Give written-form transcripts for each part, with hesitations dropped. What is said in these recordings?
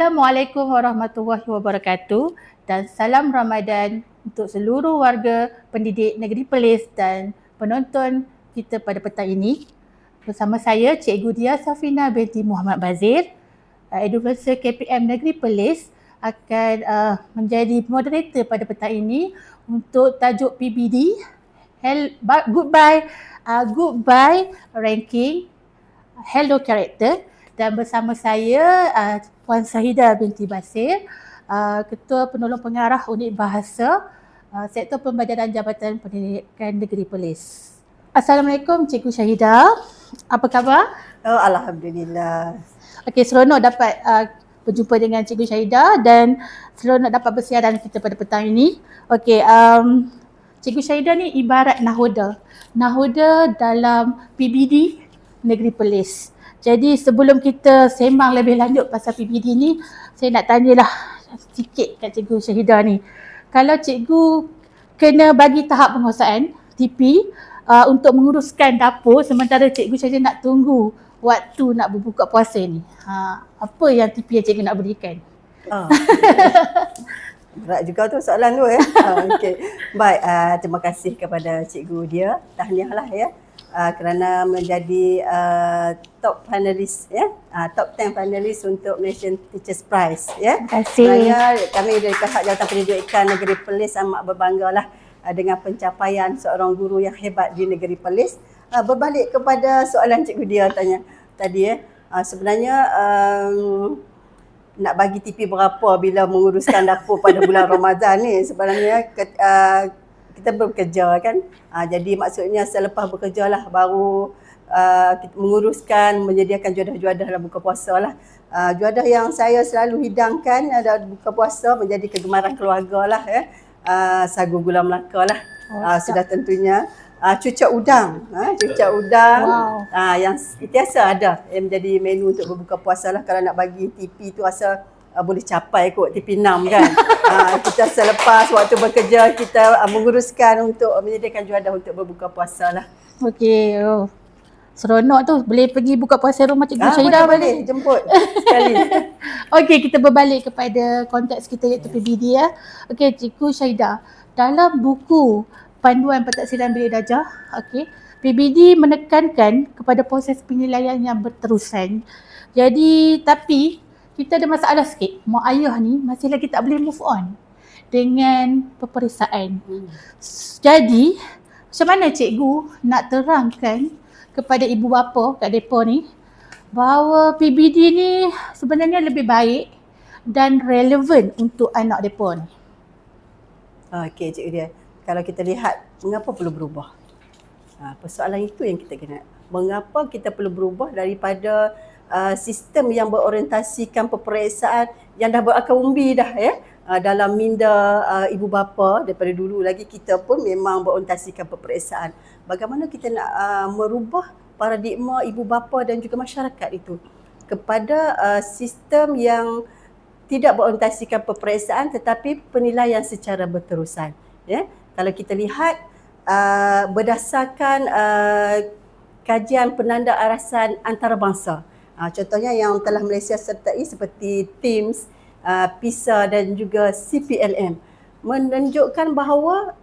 Assalamualaikum warahmatullahi wabarakatuh dan salam Ramadan untuk seluruh warga pendidik Negeri Perlis dan penonton kita pada petang ini. Bersama saya Cikgu Dia Safina binti Muhammad Bazir, Advisor KPM Negeri Perlis akan menjadi moderator pada petang ini untuk tajuk PBD Goodbye Ranking Hello Character, dan bersama saya Puan Syahidah binti Basir, Ketua Penolong Pengarah Unit Bahasa Sektor Pembelajaran Jabatan Pendidikan Negeri Perlis. Assalamualaikum Cikgu Syahidah. Apa khabar? Oh, Alhamdulillah. Okey, seronok dapat berjumpa dengan Cikgu Syahidah dan seronok dapat bersiaran kita pada petang ini. Okey, Cikgu Syahidah ni ibarat nahoda dalam PBD Negeri Perlis. Jadi sebelum kita sembang lebih lanjut pasal PBD ni, saya nak tanyalah sikit kat Cikgu Syahidah ni. Kalau Cikgu kena bagi tahap penguasaan TP untuk menguruskan dapur sementara Cikgu Syahidah nak tunggu waktu nak berbuka puasa ni, apa yang TP yang Cikgu nak berikan? Berat juga tu soalan tu ya. Okey. Baik, terima kasih kepada Cikgu Dia. Tahniahlah ya. Kerana menjadi top panelis ya, top 10 panelis untuk Malaysian Teachers Prize ya. Terima kasih. Sebenarnya kami dari pihak Jabatan Pendidikan Negeri Perlis amat berbanggalah dengan pencapaian seorang guru yang hebat di Negeri Perlis. Berbalik kepada soalan Cikgu Dia tanya tadi ya, sebenarnya nak bagi TP berapa bila menguruskan dapur pada bulan Ramadan ni, sebenarnya kita bekerja kan. Jadi maksudnya selepas bekerja lah baru kita menguruskan, menyediakan juadah-juadah dalam buka puasa lah. Juadah yang saya selalu hidangkan dalam buka puasa menjadi kegemaran keluarga lah ya. Sagu gula Melaka lah. Sudah tentunya cucuk udang. Cucuk udang. Wow. Yang sentiasa ada yang menjadi menu untuk berbuka puasa lah. Kalau nak bagi TP tu rasa boleh capai kot TP 6 kan. Kita selepas waktu bekerja kita menguruskan untuk menyediakan juadah untuk berbuka puasa lah. Okey, seronok tu. Boleh pergi buka puasa rumah Cikgu Syahidah boleh jemput sekali. Okey, kita berbalik kepada konteks kita iaitu PBD ya. Okey, Cikgu Syahidah, dalam buku Panduan Pentaksiran Bilik Darjah, okey, PBD menekankan kepada proses penilaian yang berterusan. Jadi, tapi kita ada masalah sikit. Mak ayah ni masih lagi tak boleh move on dengan peperiksaan. Jadi, macam mana cikgu nak terangkan kepada ibu bapa kat depa ni bahawa PBD ni sebenarnya lebih baik dan relevan untuk anak depa ni? Okey, Cikgu Dia. Kalau kita lihat mengapa perlu berubah? Persoalan itu yang kita kena. Mengapa kita perlu berubah daripada sistem yang berorientasikan peperiksaan yang dah berakar umbi dah ya, dalam minda ibu bapa. Daripada dulu lagi kita pun memang berorientasikan peperiksaan. Bagaimana kita nak merubah paradigma ibu bapa dan juga masyarakat itu kepada sistem yang tidak berorientasikan peperiksaan tetapi penilaian secara berterusan ya. Kalau kita lihat berdasarkan kajian penanda arasan antarabangsa, contohnya yang telah Malaysia sertai seperti TIMSS, PISA dan juga CPLM, menunjukkan bahawa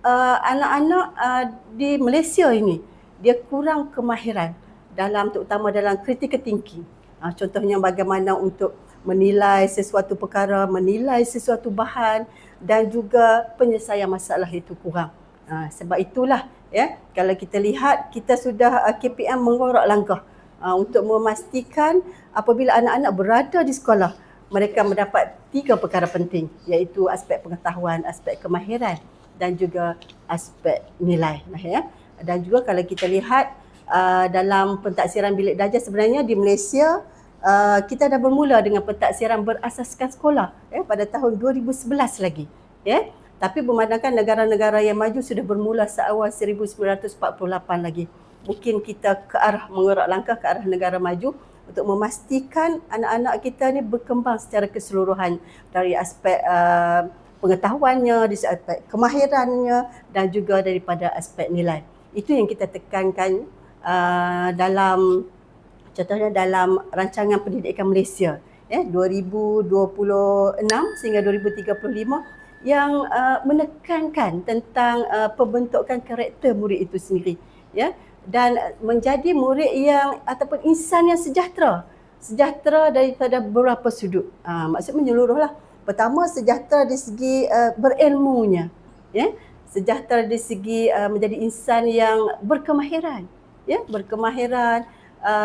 anak-anak di Malaysia ini dia kurang kemahiran terutama dalam critical thinking. Contohnya bagaimana untuk menilai sesuatu perkara, menilai sesuatu bahan dan juga penyelesaian masalah itu kurang. Sebab itulah ya, kalau kita lihat kita sudah KPM mengorak langkah untuk memastikan apabila anak-anak berada di sekolah mereka mendapat 3 perkara penting, iaitu aspek pengetahuan, aspek kemahiran dan juga aspek nilai ya. Dan juga kalau kita lihat dalam pentaksiran bilik darjah, sebenarnya di Malaysia kita dah bermula dengan pentaksiran berasaskan sekolah ya, pada tahun 2011 lagi ya. Tapi memandangkan negara-negara yang maju sudah bermula seawal 1948 lagi. Mungkin kita mengerak langkah ke arah negara maju untuk memastikan anak-anak kita ni berkembang secara keseluruhan dari aspek pengetahuannya, dari aspek kemahirannya dan juga daripada aspek nilai. Itu yang kita tekankan contohnya dalam rancangan pendidikan Malaysia 2026 sehingga 2035 yang menekankan tentang pembentukan karakter murid itu sendiri, ya, dan menjadi murid yang ataupun insan yang sejahtera daripada beberapa sudut. Maksud menyeluruhlah. Pertama, sejahtera dari segi berilmunya, ya, sejahtera dari segi menjadi insan yang berkemahiran, ya,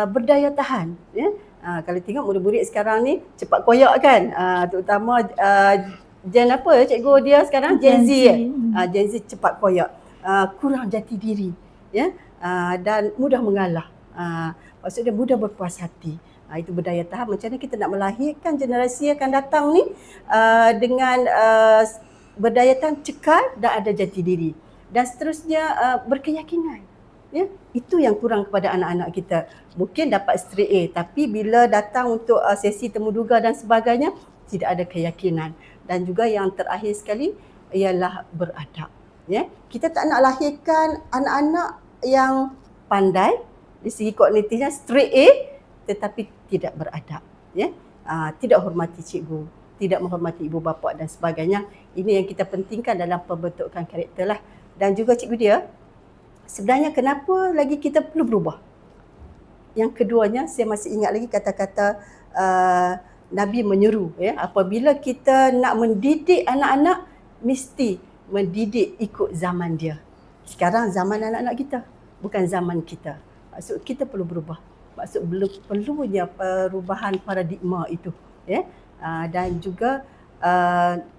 berdaya tahan, ya. Kalau tengok murid-murid sekarang ni cepat koyak kan, terutama Gen apa ya cikgu dia sekarang? Gen Z. Gen Z cepat koyak, kurang jati diri, ya, dan mudah mengalah. Maksudnya mudah berpuas hati. Itu berdaya tahan. Macam mana kita nak melahirkan generasi yang akan datang ni dengan berdaya tahan, cekal dan ada jati diri. Dan seterusnya berkeyakinan. Ya, itu yang kurang kepada anak-anak kita. Mungkin dapat straight A, tapi bila datang untuk sesi temuduga dan sebagainya, tidak ada keyakinan. Dan juga yang terakhir sekali ialah beradab. Ya, kita tak nak lahirkan anak-anak yang pandai di segi kognitifnya straight A, tetapi tidak beradab. Ya, tidak hormati cikgu, tidak menghormati ibu bapa dan sebagainya. Ini yang kita pentingkan dalam pembentukan karakter lah. Dan juga cikgu dia, sebenarnya kenapa lagi kita perlu berubah? Yang keduanya, saya masih ingat lagi kata-kata Nabi menyeru, ya, apabila kita nak mendidik anak-anak, mesti mendidik ikut zaman dia. Sekarang zaman anak-anak kita, bukan zaman kita. Maksud kita perlu berubah. Maksud perlunya perubahan paradigma itu, ya. Dan juga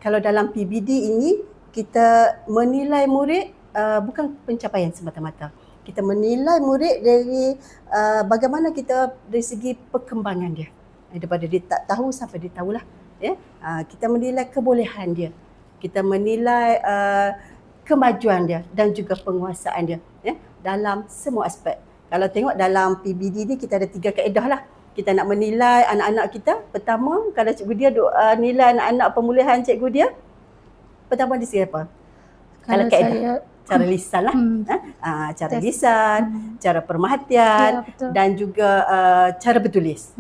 kalau dalam PBD ini kita menilai murid bukan pencapaian semata-mata. Kita menilai murid dari bagaimana kita dari segi perkembangan dia. Daripada dia tak tahu sampai dia tahulah, ya. Kita menilai kebolehan dia, kita menilai kemajuan dia dan juga penguasaan dia, ya, dalam semua aspek. Kalau tengok dalam PBD ni kita ada 3 kaedah lah. Kita nak menilai anak-anak kita. Pertama, kalau cikgu dia nilai anak-anak pemulihan cikgu dia, pertama di segi apa? Kalau kaedah cara lisan lah, cara lisan, cara perhatian, dan juga cara bertulis.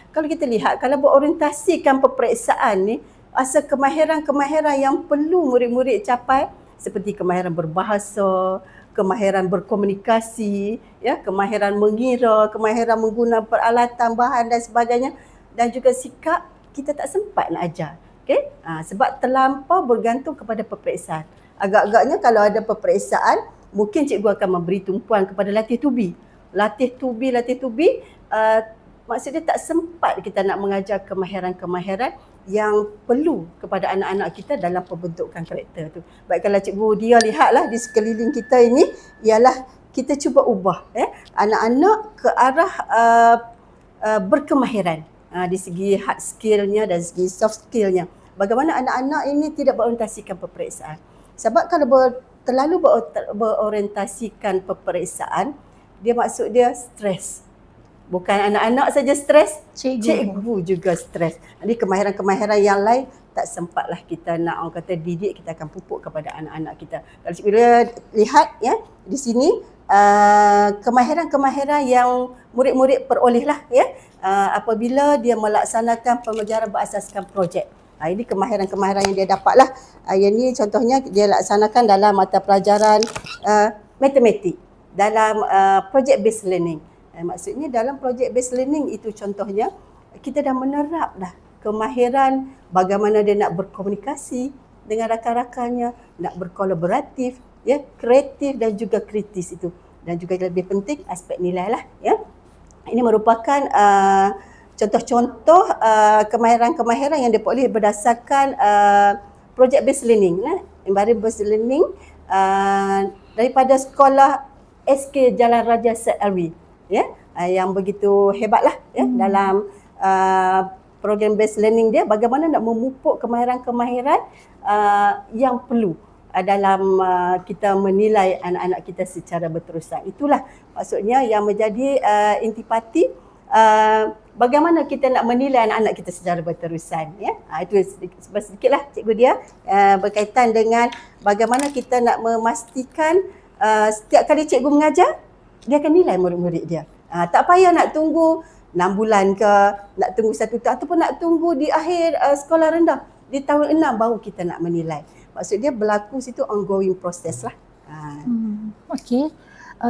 Kalau kita lihat, kalau berorientasikan peperiksaan ni, asal kemahiran-kemahiran yang perlu murid-murid capai seperti kemahiran berbahasa, kemahiran berkomunikasi, ya, kemahiran mengira, kemahiran menggunakan peralatan, bahan dan sebagainya, dan juga sikap, kita tak sempat nak ajar. Okay? Sebab terlampau bergantung kepada peperiksaan. Agak-agaknya kalau ada peperiksaan, mungkin cikgu akan memberi tumpuan kepada latih tubi. Latih tubi, maksudnya tak sempat kita nak mengajar kemahiran-kemahiran yang perlu kepada anak-anak kita dalam pembentukan karakter tu. Baik, kalau cikgu dia lihatlah di sekeliling kita ini, ialah kita cuba ubah anak-anak ke arah berkemahiran di segi hard skillnya dan segi soft skillnya. Bagaimana anak-anak ini tidak berorientasikan peperiksaan. Sebab kalau terlalu berorientasikan peperiksaan, dia maksud dia stres. Bukan anak-anak saja stres, cikgu juga stres. Jadi kemahiran-kemahiran yang lain tak sempatlah kita nak orang kata didik, kita akan pupuk kepada anak-anak kita. Kalau cikgu lihat, ya, di sini kemahiran-kemahiran yang murid-murid perolehlah, ya, apabila dia melaksanakan pembelajaran berasaskan projek. Ini kemahiran-kemahiran yang dia dapatlah. Yang ni contohnya dia laksanakan dalam mata pelajaran matematik, dalam project based learning. Maksudnya dalam project based learning itu contohnya kita dah menerap dah kemahiran bagaimana dia nak berkomunikasi dengan rakan-rakannya, nak berkolaboratif, ya, kreatif dan juga kritis itu. Dan juga lebih penting aspek nilai lah, ya. Ini merupakan contoh-contoh kemahiran-kemahiran yang diperoleh berdasarkan project based learning, environment based learning daripada sekolah SK Jalan Raja Syed Alwi, ya, yang begitu hebatlah, ya, dalam program based learning dia, bagaimana nak memupuk kemahiran-kemahiran yang perlu dalam kita menilai anak-anak kita secara berterusan. Itulah maksudnya yang menjadi intipati bagaimana kita nak menilai anak-anak kita secara berterusan, ya. Itu sedikitlah cikgu dia berkaitan dengan bagaimana kita nak memastikan setiap kali cikgu mengajar, dia akan nilai murid-murid dia. Tak payah nak tunggu 6 bulan ke, nak tunggu 1 tahun ataupun nak tunggu di akhir sekolah rendah. Di tahun 6 baru kita nak menilai. Maksud dia berlaku situ ongoing proses lah. Okey.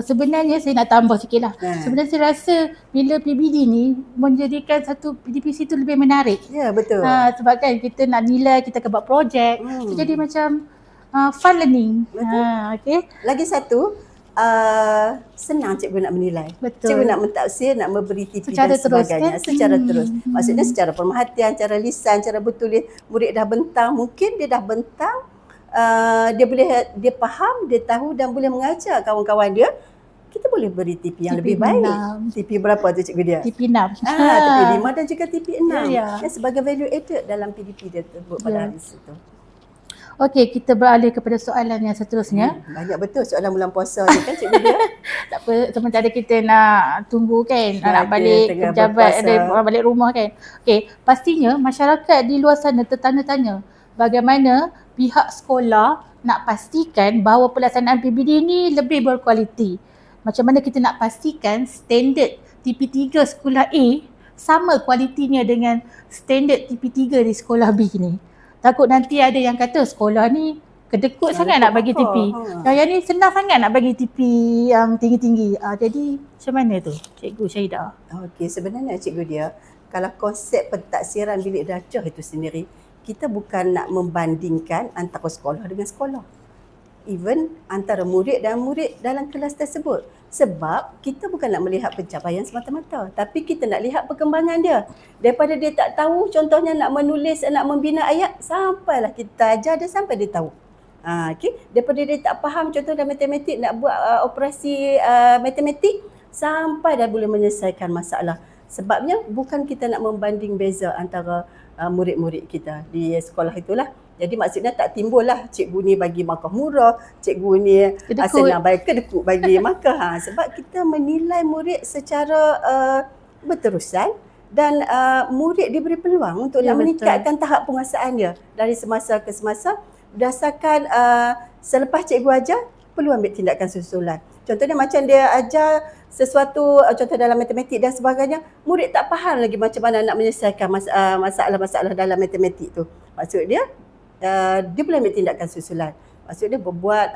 Sebenarnya saya nak tambah sikit lah. Sebenarnya saya rasa bila PBD ni menjadikan satu PDPC tu lebih menarik. Ya, betul. Sebab kan kita nak nilai, kita akan buat projek. So, jadi macam fun learning. Okay. Lagi satu, senang cikgu nak menilai. Betul. Cikgu nak mentafsir, nak memberi tipi Secara dan sebagainya. terus, kan? Secara terus. Maksudnya secara pemerhatian, cara lisan, cara bertulis. Murid dah bentang, mungkin dia dah bentang, dia faham, dia tahu dan boleh mengajar kawan-kawan dia. Kita boleh beri tipi yang lebih baik. Tipi berapa tu cikgu dia? Tipi 6. Tipi 5 dan juga tipi 6. Ya. Sebagai value added dalam PDP dia tersebut pada hari itu. Okey, kita beralih kepada soalan yang seterusnya. Banyak betul soalan bulan puasa ni kan cikgu dia. Tak apa, sementara kita nak tunggu kan, nak balik ke pejabat, balik rumah kan. Okey, pastinya masyarakat di luar sana tertanya-tanya bagaimana pihak sekolah nak pastikan bahawa pelaksanaan PBD ni lebih berkualiti. Macam mana kita nak pastikan standard TP3 sekolah A sama kualitinya dengan standard TP3 di sekolah B ni. Takut nanti ada yang kata sekolah ni kedekut sangat nak bagi TP. Yang ni senang sangat nak bagi TP yang tinggi-tinggi. Jadi macam mana tu Cikgu Syahidah? Okey, sebenarnya cikgu dia, kalau konsep pentaksiran bilik darjah itu sendiri, kita bukan nak membandingkan antara sekolah dengan sekolah. Even antara murid dan murid dalam kelas tersebut. Sebab kita bukan nak melihat pencapaian semata-mata, tapi kita nak lihat perkembangan dia. Daripada dia tak tahu, contohnya nak menulis, nak membina ayat, sampailah kita ajar dia sampai dia tahu. Okay. Daripada dia tak faham, contoh dalam matematik, nak buat operasi matematik, sampai dah boleh menyelesaikan masalah. Sebabnya bukan kita nak membanding beza antara murid-murid kita di sekolah itulah. Jadi maksudnya tak timbul lah cikgu ni bagi markah murah, cikgu ni senang bagi kedekut bagi markah. Sebab kita menilai murid secara berterusan dan murid diberi peluang untuk meningkatkan tahap penguasaan dia dari semasa ke semasa berdasarkan selepas cikgu ajar perlu ambil tindakan susulan. Contohnya macam dia ajar sesuatu, contoh dalam matematik dan sebagainya, murid tak faham lagi macam mana nak menyelesaikan masalah-masalah dalam matematik tu. Maksud dia, dia boleh ambil tindakan susulan. Maksud dia berbuat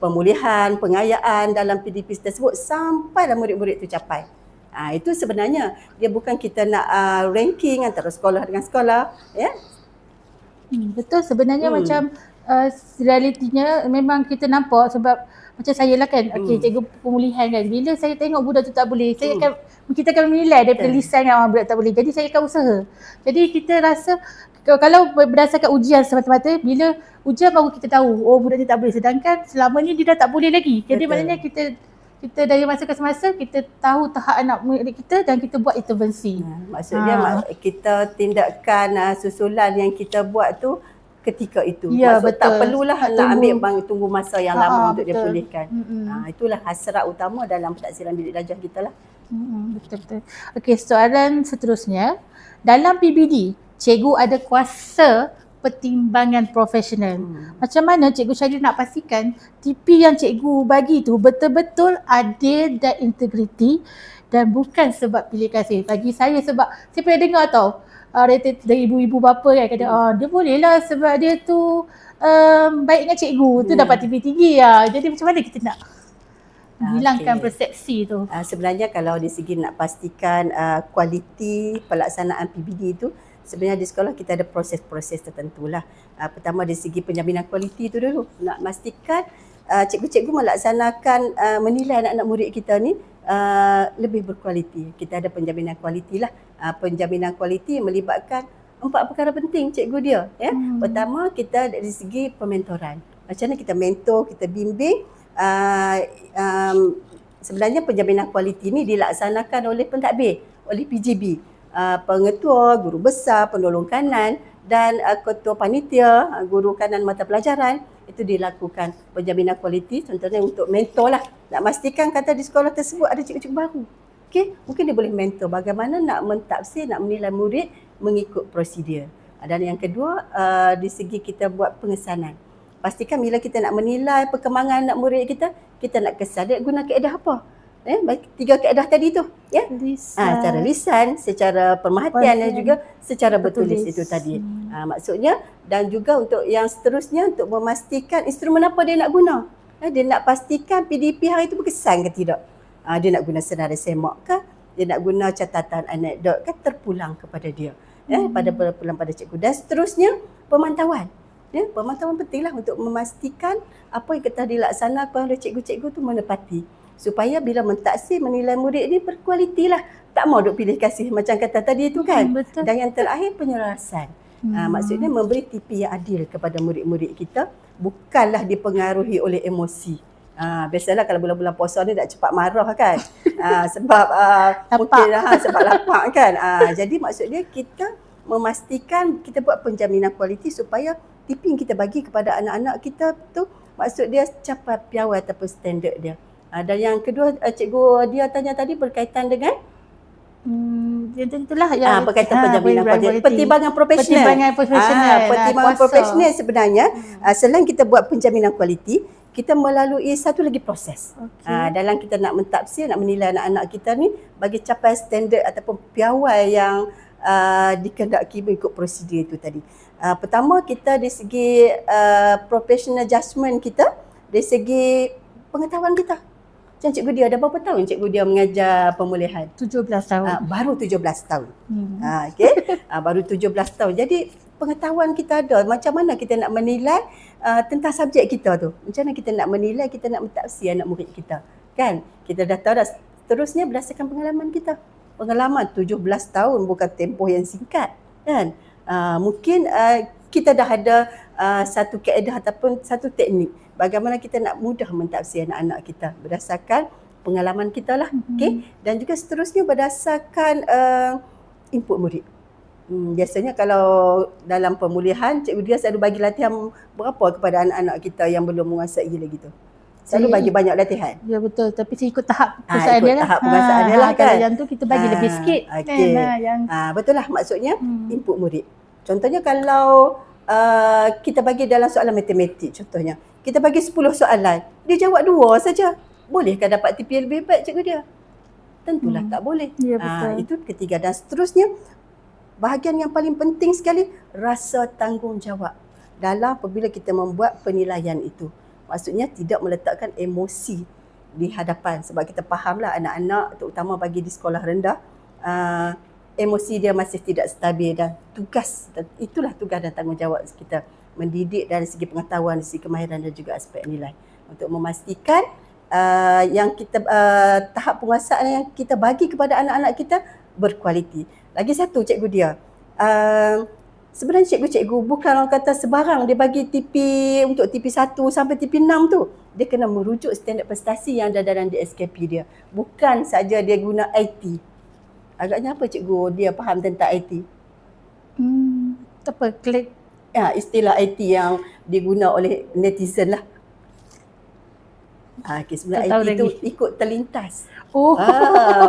pemulihan, pengayaan dalam PDP tersebut sampailah murid-murid tu capai. Itu sebenarnya dia bukan kita nak ranking antara sekolah dengan sekolah, ya. Betul, sebenarnya macam realitinya memang kita nampak sebab macam saya lah kan, cikgu pemulihan kan, bila saya tengok budak tu tak boleh, kita akan menilai daripada lisan kan, budak tak boleh, jadi saya akan usaha. Jadi kita rasa kalau berdasarkan ujian semata-mata, bila ujian baru kita tahu, budak ni tak boleh, sedangkan selama ni dia dah tak boleh lagi. Jadi maknanya kita dari masa ke semasa kita tahu tahap anak murid kita dan kita buat intervensi. Maksudnya kita tindakan susulan yang kita buat tu ketika itu. Ya, betul. Tak perlulah nak ambil tunggu masa yang lama untuk dia pulihkan. Itulah hasrat utama dalam pentaksiran bilik darjah kita lah. Betul-betul. Okey, soalan seterusnya. Dalam PBD, cikgu ada kuasa pertimbangan profesional. Macam mana Cikgu Syahidah nak pastikan TP yang cikgu bagi tu betul-betul adil dan integriti dan bukan sebab pilih kasih. Bagi saya sebab saya pernah dengar tau, dari ibu-ibu bapa kan kata, dia boleh lah sebab dia tu baik dengan cikgu, tu dapat TP tinggi lah. Jadi macam mana kita nak hilangkan persepsi tu? Sebenarnya kalau di segi nak pastikan kualiti pelaksanaan PBD tu, sebenarnya di sekolah kita ada proses-proses tertentu lah. Pertama dari segi penjaminan kualiti tu dulu. Nak pastikan cikgu-cikgu melaksanakan menilai anak-anak murid kita ni lebih berkualiti. Kita ada penjaminan kualiti lah. Penjaminan kualiti melibatkan 4 perkara penting cikgu dia. Ya. Pertama kita dari segi pementoran. Macam mana kita mentor, kita bimbing. Sebenarnya penjaminan kualiti ni dilaksanakan oleh pentadbir, oleh PGB. Pengetua, guru besar, penolong kanan dan ketua panitia, guru kanan mata pelajaran, itu dilakukan penjaminan kualiti. Contohnya untuk mentor lah, nak pastikan kata di sekolah tersebut ada cikgu-cikgu baru. Okay? Mungkin dia boleh mentor bagaimana nak mentafsir, nak menilai murid mengikut prosedur. Dan yang kedua, di segi kita buat pengesanan. Pastikan bila kita nak menilai perkembangan anak murid kita, kita nak kesan dia guna kaedah apa? Tiga kaedah tadi tu, ya. Lisan. Secara lisan, secara perhatian dan juga secara bertulis itu tadi. Maksudnya, dan juga untuk yang seterusnya untuk memastikan instrumen apa dia nak guna. Dia nak pastikan PDP hari itu berkesan ke tidak. Dia nak guna senarai semak ke, dia nak guna catatan anekdot ke, terpulang kepada dia. Pada terpulang pada cikgu. Dan seterusnya pemantauan. Pemantauan pentinglah untuk memastikan apa yang telah dilaksanakan oleh cikgu-cikgu tu menepati. Supaya bila mentaksir menilai murid ni berkualiti lah. Tak mau duk pilih kasih macam kata tadi tu kan. Betul. Dan yang terakhir penyelarasan. Maksudnya memberi tipi yang adil kepada murid-murid kita. Bukanlah dipengaruhi oleh emosi. Biasalah kalau bulan-bulan puasa ni tak cepat marah kan. Sebab mungkin sebab lapar kan. Jadi maksudnya kita memastikan kita buat penjaminan kualiti supaya tipi yang kita bagi kepada anak-anak kita tu maksud dia capai piawai ataupun standard dia. Dan yang kedua cikgu dia tanya tadi berkaitan dengan itulah yang berkaitan penjaminan kualiti. Pertimbangan profesional. Pertimbangan profesional sebenarnya selain kita buat penjaminan kualiti, kita melalui satu lagi proses. Dalam kita nak mentafsir, nak menilai anak-anak kita ni bagi capai standard ataupun piawai yang dikehendaki mengikut prosedur itu tadi. Pertama kita dari segi professional judgement kita, dari segi pengetahuan kita. Macam cikgu dia, dah berapa tahun cikgu dia mengajar pemulihan? 17 tahun. Baru 17 tahun. Baru 17 tahun. Jadi pengetahuan kita ada. Macam mana kita nak menilai tentang subjek kita tu. Macam mana kita nak menilai, kita nak mentafsir anak murid kita. Kan? Kita dah tahu dah. Terusnya berdasarkan pengalaman kita. Pengalaman 17 tahun bukan tempoh yang singkat. Kan? Mungkin kita dah ada satu kaedah ataupun satu teknik bagaimana kita nak mudah mentafsir anak-anak kita berdasarkan pengalaman kita lah. Okay? Dan juga seterusnya berdasarkan input murid. Biasanya kalau dalam pemulihan, cikgu dia selalu bagi latihan berapa kepada anak-anak kita yang belum menguasai lagi tu. Selalu bagi banyak latihan. Ya betul, tapi saya ikut tahap penguasaan dia lah. Tahap penguasaan dia lah kan. Kalau yang tu kita bagi lebih sikit. Okay. Betul lah maksudnya input murid. Contohnya kalau kita bagi dalam soalan matematik contohnya. Kita bagi 10 soalan, dia jawab 2 saja. Bolehkah dapat TP lebih baik cikgu dia? Tentulah tak boleh. Ya, betul. Itu ketiga. Dan seterusnya, bahagian yang paling penting sekali, rasa tanggungjawab dalam apabila kita membuat penilaian itu. Maksudnya tidak meletakkan emosi di hadapan. Sebab kita fahamlah anak-anak, terutama bagi di sekolah rendah, emosi dia masih tidak stabil dan itulah tugas dan tanggungjawab kita. Mendidik dari segi pengetahuan, dari segi kemahiran dan juga aspek nilai. Untuk memastikan yang kita tahap penguasaan yang kita bagi kepada anak-anak kita berkualiti. Lagi satu cikgu dia. Sebenarnya cikgu-cikgu bukan orang kata sebarang dia bagi TP untuk TP 1 sampai TP 6 tu. Dia kena merujuk standard prestasi yang ada dalam DSKP dia. Bukan saja dia guna IT. Agaknya apa cikgu dia faham tentang IT? Apa? Klik. Istilah IT yang diguna oleh netizen lah. Sebenarnya IT tu ikut terlintas.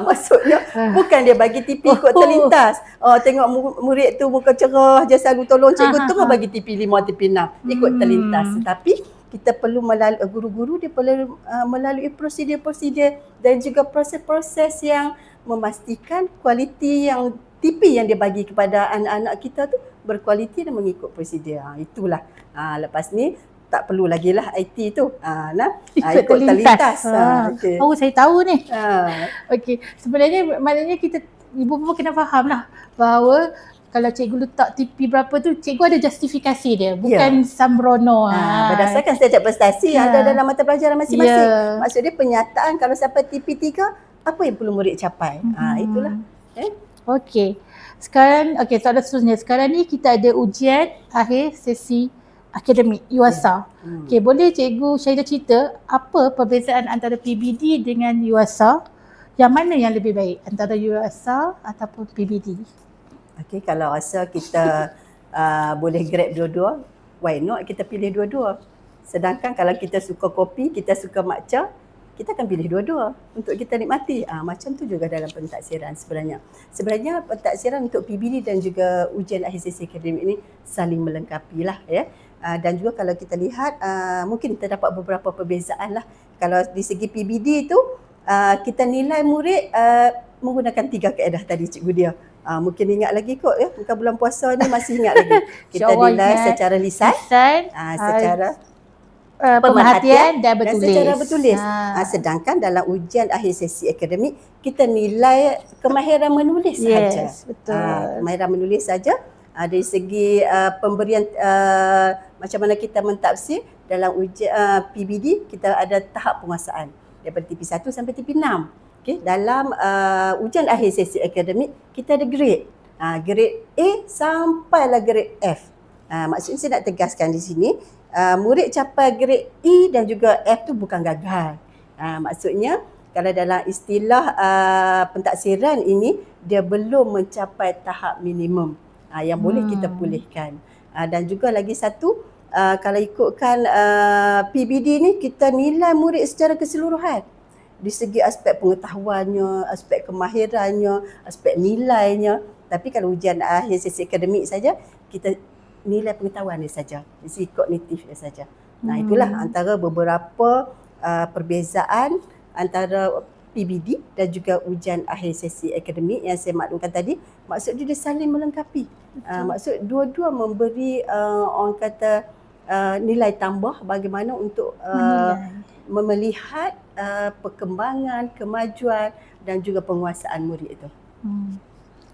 Maksudnya bukan dia bagi TP ikut terlintas. Tengok murid tu muka cerah, dia selalu tolong cikgu terus bagi TP 5, TP 6 ikut terlintas. Tetapi kita perlu melalui guru-guru dia perlu melalui prosedur-prosedur dan juga proses-proses yang memastikan kualiti yang TP yang dia bagi kepada anak-anak kita tu berkualiti dan mengikut prosedur. Itulah. Lepas ni tak perlu lagi lah IT tu. Ikut terlintas. Okay. Saya tahu ni. Okey. Sebenarnya maknanya kita ibu-ibu kena faham lah bahawa kalau cikgu letak TP berapa tu, cikgu ada justifikasi dia. Bukan sembrono. Berdasarkan standard prestasi yang ada dalam mata pelajaran masing-masing. Maksudnya penyataan kalau sampai TP 3, apa yang perlu murid capai. Itulah. Okey. Sekarang, soalan seterusnya. Sekarang ni kita ada ujian akhir sesi akademik UASA. Boleh cikgu Syahidah cerita apa perbezaan antara PBD dengan UASA? Yang mana yang lebih baik antara UASA ataupun PBD? Kalau rasa kita boleh grab dua-dua, why not kita pilih dua-dua. Sedangkan kalau kita suka kopi, kita suka matcha, kita akan pilih dua-dua untuk kita nikmati. Macam tu juga dalam pentaksiran sebenarnya. Sebenarnya pentaksiran untuk PBD dan juga ujian akhir sesi akademik ini saling melengkapi lah ya. Dan juga kalau kita lihat mungkin terdapat beberapa perbezaan lah. Kalau di segi PBD tu kita nilai murid menggunakan 3 kaedah tadi cikgu dia. Mungkin ingat lagi kot ya, bukan bulan puasa ni masih ingat lagi. Kita InsyaAllah nilai ingat. secara lisan, secara pemerhatian dan bertulis. secara bertulis. Sedangkan dalam ujian akhir sesi akademik kita nilai kemahiran menulis sahaja. Betul. Kemahiran menulis saja. Dari segi pemberian macam mana kita mentafsir dalam ujian PBD, kita ada tahap penguasaan daripada TP1 sampai TP6. Okay, dalam ujian akhir sesi akademik kita ada grade. Grade A sampailah grade F. Maksudnya saya nak tegaskan di sini, murid capai grade E dan juga F tu bukan gagal. Maksudnya kalau dalam istilah pentaksiran ini, dia belum mencapai tahap minimum yang boleh kita pulihkan. Dan juga lagi satu, kalau ikutkan PBD ni, kita nilai murid secara keseluruhan. Di segi aspek pengetahuannya, aspek kemahirannya, aspek nilainya. Tapi kalau ujian akhir sesi akademik saja, kita nilai pengetahuan dia saja, di segi kognitif dia saja. Itulah antara beberapa perbezaan antara PBD dan juga ujian akhir sesi akademik yang saya maklumkan tadi. Maksud dia saling melengkapi. Maksud dua-dua memberi orang kata nilai tambah bagaimana untuk melihat perkembangan, kemajuan dan juga penguasaan murid itu.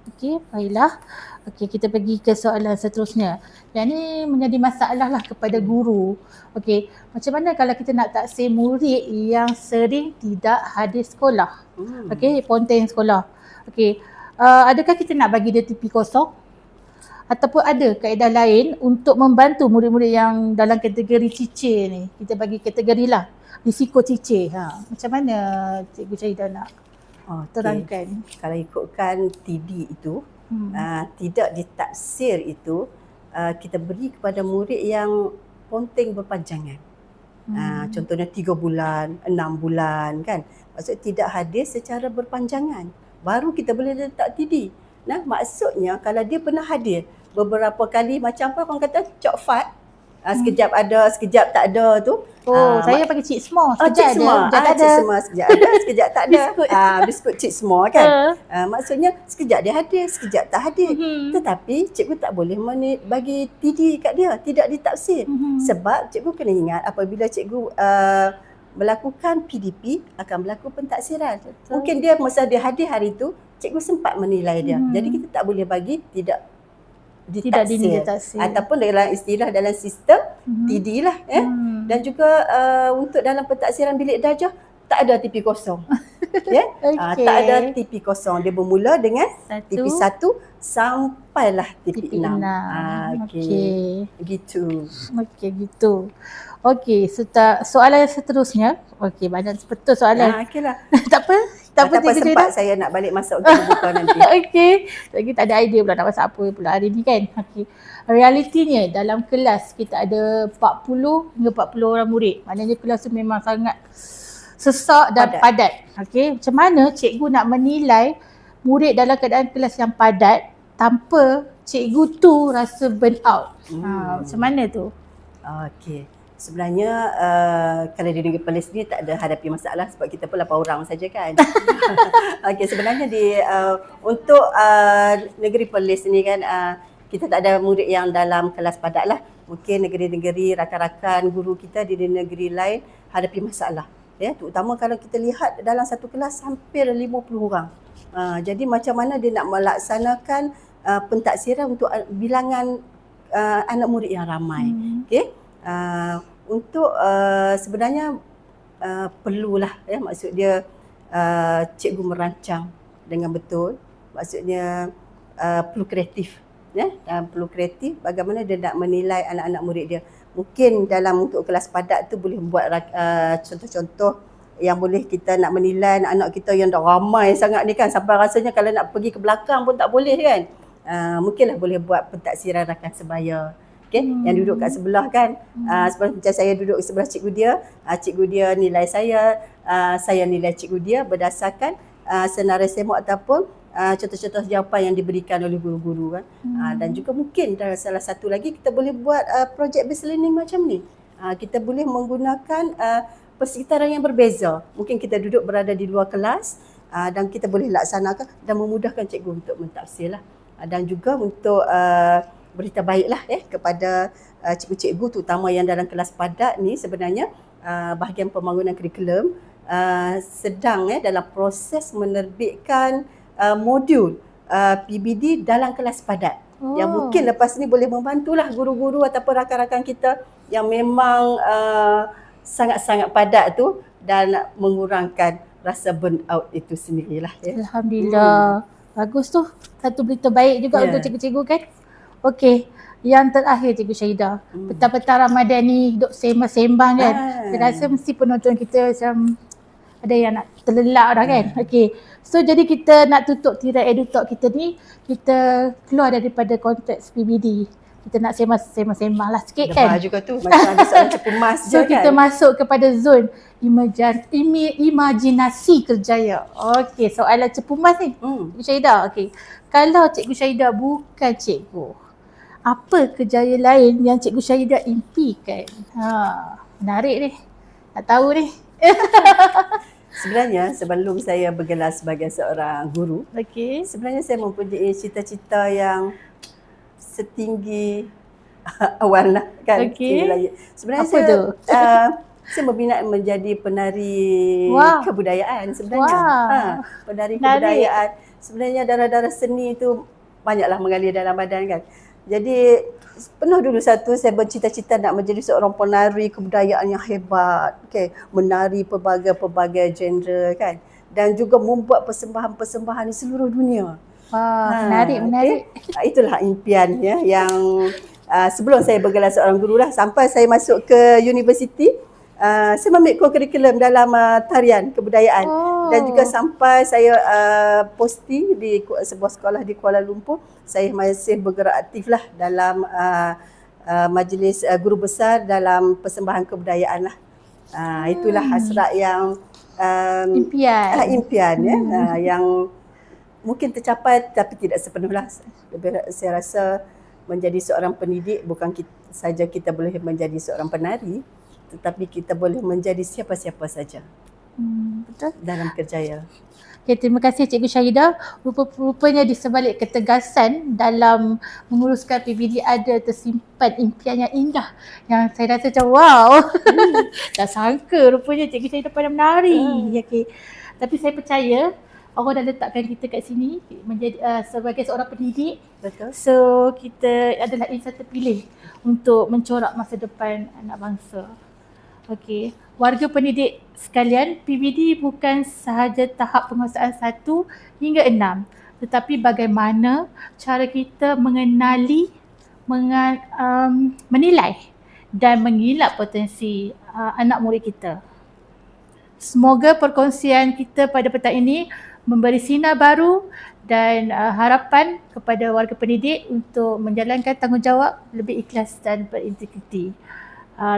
Okey, baiklah. Okey, kita pergi ke soalan seterusnya. Yang ni menjadi masalah lah kepada guru. Okey, macam mana kalau kita nak taksir murid yang sering tidak hadir sekolah? Okey, ponteng sekolah. Okey, adakah kita nak bagi dia TP kosong? Ataupun ada kaedah lain untuk membantu murid-murid yang dalam kategori cicir ni? Kita bagi kategori lah, risiko cicir. Macam mana Cikgu Syahidah nak terangkan? Kalau ikutkan TD itu, tidak ditaksir itu, kita beri kepada murid yang ponteng berpanjangan. Contohnya 3 bulan, 6 bulan kan. Maksud tidak hadir secara berpanjangan. Baru kita boleh letak TD. Maksudnya kalau dia pernah hadir beberapa kali, macam apa orang kata cok fat, sekejap ada, sekejap tak ada tu. Saya pakai cik semua. Sekejap ada, ada. Sekejap ada, sekejap tak ada. Biskut cik semua kan. Maksudnya sekejap dia hadir, sekejap tak hadir. Tetapi cikgu tak boleh bagi TD kat dia, tidak ditafsir. Sebab cikgu kena ingat apabila cikgu melakukan PDP akan berlaku pentaksiran. Mungkin dia masa dia hadir hari itu, cikgu sempat menilai dia. Jadi kita tak boleh bagi tidak ditaksir. Ataupun dalam istilah dalam sistem TD lah dan juga untuk dalam pentaksiran bilik darjah tak ada TP kosong. Tak ada TP kosong. Dia bermula dengan TP 1 sampailah TP 6. Gitu. Okey, soalan seterusnya. Okey, banyak betul soalan. Okeylah. Tak apa sempat saya nak balik masuk untuk buka nanti. Okey. Lagi tak ada idea pula nak masak apa pula hari ni kan. Okey. Realitinya dalam kelas kita ada 40 hingga 40 orang murid. Maknanya kelas tu memang sangat sesak dan padat. Okey. Macam mana cikgu nak menilai murid dalam keadaan kelas yang padat tanpa cikgu tu rasa burn out? Macam mana tu? Okey. Sebenarnya kalau di negeri Perlis ni tak ada hadapi masalah sebab kita pun 8 orang saja kan. Okey, sebenarnya untuk negeri Perlis ni kan kita tak ada murid yang dalam kelas padat lah. Mungkin negeri-negeri rakan-rakan guru kita di negeri lain hadapi masalah. Terutama kalau kita lihat dalam satu kelas hampir 50 orang. Jadi macam mana dia nak melaksanakan pentaksiran untuk bilangan anak murid yang ramai. Okey. Untuk sebenarnya perlulah maksud dia cikgu merancang dengan betul. Maksudnya perlu kreatif perlu kreatif bagaimana dia nak menilai anak-anak murid dia. Mungkin dalam untuk kelas padat tu boleh buat contoh-contoh yang boleh kita nak menilai anak-anak kita yang dah ramai sangat ni kan, sampai rasanya kalau nak pergi ke belakang pun tak boleh kan. Mungkinlah boleh buat pentaksiran rakan sebaya. Yang duduk kat sebelah kan. Macam saya duduk sebelah cikgu dia nilai saya nilai cikgu dia berdasarkan senarai semok ataupun contoh-contoh jawapan yang diberikan oleh guru-guru kan. Dan juga mungkin salah satu lagi kita boleh buat project based learning macam ni. Kita boleh menggunakan persekitaran yang berbeza. Mungkin kita duduk berada di luar kelas dan kita boleh laksanakan dan memudahkan cikgu untuk mentafsir lah. Dan juga untuk berita baiklah kepada cikgu-cikgu terutama yang dalam kelas padat ni sebenarnya bahagian pembangunan kurikulum sedang dalam proses menerbitkan modul PBD dalam kelas padat. Yang mungkin lepas ni boleh membantulah guru-guru ataupun rakan-rakan kita yang memang sangat-sangat padat tu dan mengurangkan rasa burn out itu sendirilah. Alhamdulillah. Bagus tu. Satu berita baik juga untuk cikgu-cikgu kan. Okey. Yang terakhir Cikgu Syahidah. Petang-petang Ramadan ni duk sembang-sembang kan. Saya rasa mesti penonton kita macam ada yang nak terlelap dah kan. Okey. So jadi kita nak tutup tirai EduTalk kita ni, kita keluar daripada konteks PBD. Kita nak sembang lah sikit kan. Dah juga tu macam ada soalan cepu emas je So kan. kita masuk kepada zon imajinasi kerjaya. Okey, soalan cepu emas ni. Cikgu Syahidah, okey. Kalau Cikgu Syahidah bukan cikgu, apa kerjaya lain yang Cikgu Syahidah impikan? Menarik ni. Nak tahu ni. Sebenarnya sebelum saya bergelar sebagai seorang guru, sebenarnya saya mempunyai cita-cita yang setinggi awan lah kan. Sebenarnya apa tu? Saya berminat menjadi penari kebudayaan sebenarnya. Penari kebudayaan. Sebenarnya darah-darah seni tu banyaklah mengalir dalam badan kan. Jadi pernah dulu saya bercita-cita nak menjadi seorang penari kebudayaan yang hebat, menari pelbagai genre kan, dan juga membuat persembahan-persembahan di seluruh dunia. Menarik. Itulah impian yang sebelum saya bergelar seorang guru lah, sampai saya masuk ke universiti, saya ambil kurikulum dalam tarian kebudayaan dan juga sampai saya posting di sebuah sekolah di Kuala Lumpur. Saya masih bergerak aktif lah dalam majlis guru besar dalam persembahan kebudayaan lah. Itulah hasrat yang impian yang mungkin tercapai tapi tidak sepenuhlah. Saya rasa menjadi seorang pendidik bukan saja kita boleh menjadi seorang penari, tetapi kita boleh menjadi siapa-siapa saja. Betul. Dalam kerjaya. Okay, terima kasih Cikgu Syahidah. Rupanya di sebalik ketegasan dalam menguruskan PBD ada tersimpan impian yang indah yang saya rasa macam wow. Tak sangka rupanya Cikgu Syahidah pandai menari. Okay. Tapi saya percaya Allah dah letakkan kita kat sini menjadi sebagai seorang pendidik. Betul. So kita adalah insan terpilih untuk mencorak masa depan anak bangsa. Okey, warga pendidik sekalian, PBD bukan sahaja tahap penguasaan 1 hingga 6, tetapi bagaimana cara kita mengenali, menilai dan mengilap potensi anak murid kita. Semoga perkongsian kita pada petang ini memberi sinar baru dan harapan kepada warga pendidik untuk menjalankan tanggungjawab lebih ikhlas dan berintegriti.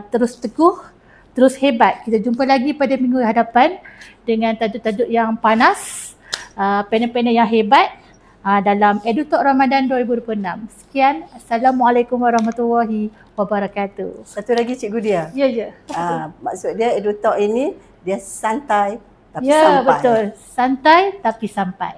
Terus teguh, terus hebat. Kita jumpa lagi pada minggu hadapan dengan tajuk-tajuk yang panas, panel-panel yang hebat dalam EduTalk Ramadan 2026. Sekian. Assalamualaikum warahmatullahi wabarakatuh. Satu lagi Cikgu Dia. Ya. Maksud dia EduTalk ini dia santai tapi sampai. Ya, sampai. betul. Santai tapi sampai.